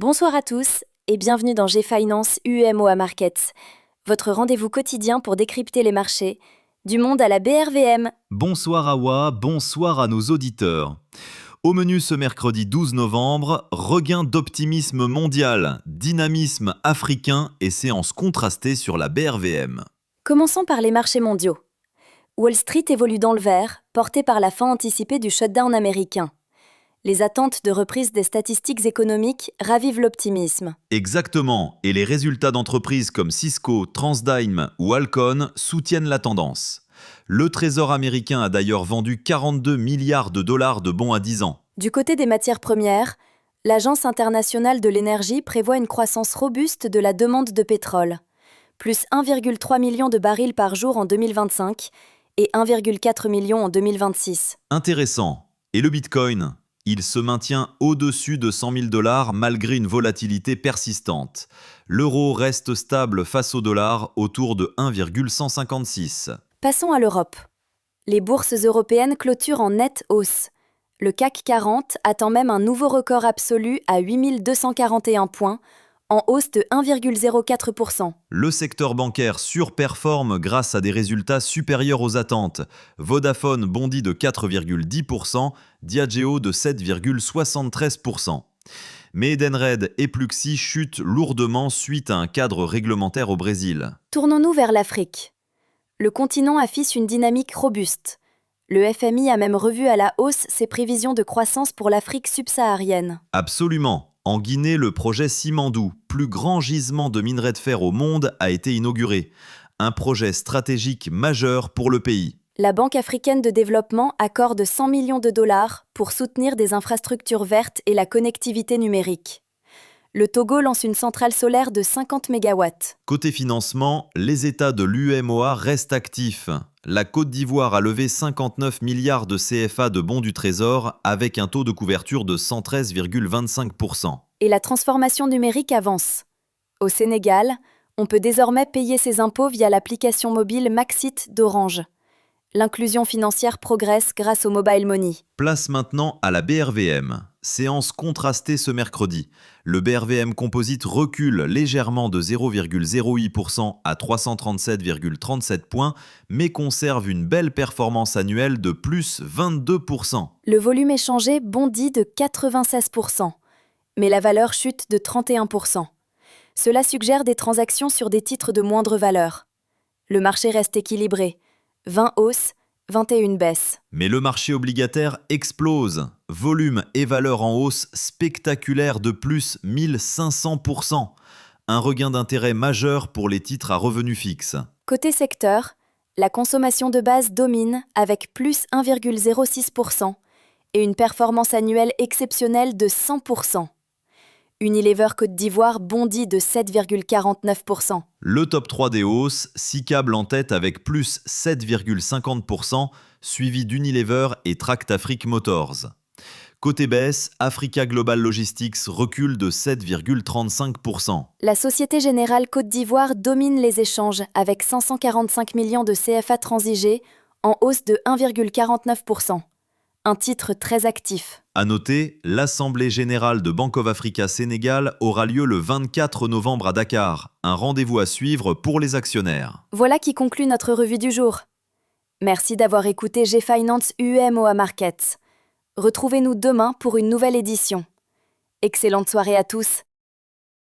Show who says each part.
Speaker 1: Bonsoir à tous et bienvenue dans G-Finance UEMOA Markets, votre rendez-vous quotidien pour décrypter les marchés, du monde à la BRVM.
Speaker 2: Bonsoir Awa, bonsoir à nos auditeurs. Au menu ce mercredi 12 novembre, regain d'optimisme mondial, dynamisme africain et séance contrastée sur la BRVM.
Speaker 1: Commençons par les marchés mondiaux. Wall Street évolue dans le vert, porté par la fin anticipée du shutdown américain. Les attentes de reprise des statistiques économiques ravivent l'optimisme.
Speaker 2: Exactement, et les résultats d'entreprises comme Cisco, Transdime ou Alcon soutiennent la tendance. Le Trésor américain a d'ailleurs vendu 42 milliards de dollars de bons à 10 ans.
Speaker 1: Du côté des matières premières, l'Agence internationale de l'énergie prévoit une croissance robuste de la demande de pétrole, plus 1,3 million de barils par jour en 2025 et 1,4 million en 2026.
Speaker 2: Intéressant. Et le Bitcoin ? Il se maintient au-dessus de 100 000 dollars malgré une volatilité persistante. L'euro reste stable face au dollar autour de 1,156.
Speaker 1: Passons à l'Europe. Les bourses européennes clôturent en nette hausse. Le CAC 40 attend même un nouveau record absolu à 8 241 points, en hausse de 1,04%.
Speaker 2: Le secteur bancaire surperforme grâce à des résultats supérieurs aux attentes. Vodafone bondit de 4,10%, Diageo de 7,73%. Mais Edenred et Pluxee chutent lourdement suite à un cadre réglementaire au Brésil.
Speaker 1: Tournons-nous vers l'Afrique. Le continent affiche une dynamique robuste. Le FMI a même revu à la hausse ses prévisions de croissance pour l'Afrique subsaharienne.
Speaker 2: Absolument. En Guinée, le projet Simandou, plus grand gisement de minerais de fer au monde, a été inauguré. Un projet stratégique majeur pour le pays.
Speaker 1: La Banque africaine de développement accorde 100 millions de dollars pour soutenir des infrastructures vertes et la connectivité numérique. Le Togo lance une centrale solaire de 50 MW.
Speaker 2: Côté financement, les États de l'UEMOA restent actifs. La Côte d'Ivoire a levé 59 milliards de CFA de bons du Trésor avec un taux de couverture de 113,25%.
Speaker 1: Et la transformation numérique avance. Au Sénégal, on peut désormais payer ses impôts via l'application mobile Maxit d'Orange. L'inclusion financière progresse grâce au mobile money.
Speaker 2: Place maintenant à la BRVM. Séance contrastée ce mercredi. Le BRVM Composite recule légèrement de 0,08% à 337,37 points, mais conserve une belle performance annuelle de plus 22%.
Speaker 1: Le volume échangé bondit de 96%, mais la valeur chute de 31%. Cela suggère des transactions sur des titres de moindre valeur. Le marché reste équilibré. 20 hausses, 21 baisses.
Speaker 2: Mais le marché obligataire explose. Volume et valeur en hausse spectaculaire de plus 1500%. Un regain d'intérêt majeur pour les titres à revenus fixes.
Speaker 1: Côté secteur, la consommation de base domine avec plus 1,06% et une performance annuelle exceptionnelle de 100%. Unilever Côte d'Ivoire bondit de 7,49%.
Speaker 2: Le top 3 des hausses, Sicable en tête avec plus 7,50%, suivi d'Unilever et Tract Afrique Motors. Côté baisse, Africa Global Logistics recule de 7,35%.
Speaker 1: La Société Générale Côte d'Ivoire domine les échanges avec 545 millions de CFA transigés en hausse de 1,49%. Un titre très actif.
Speaker 2: À noter, l'Assemblée générale de Bank of Africa Sénégal aura lieu le 24 novembre à Dakar. Un rendez-vous à suivre pour les actionnaires.
Speaker 1: Voilà qui conclut notre revue du jour. Merci d'avoir écouté G-Finance UEMOA Markets. Retrouvez-nous demain pour une nouvelle édition. Excellente soirée à tous.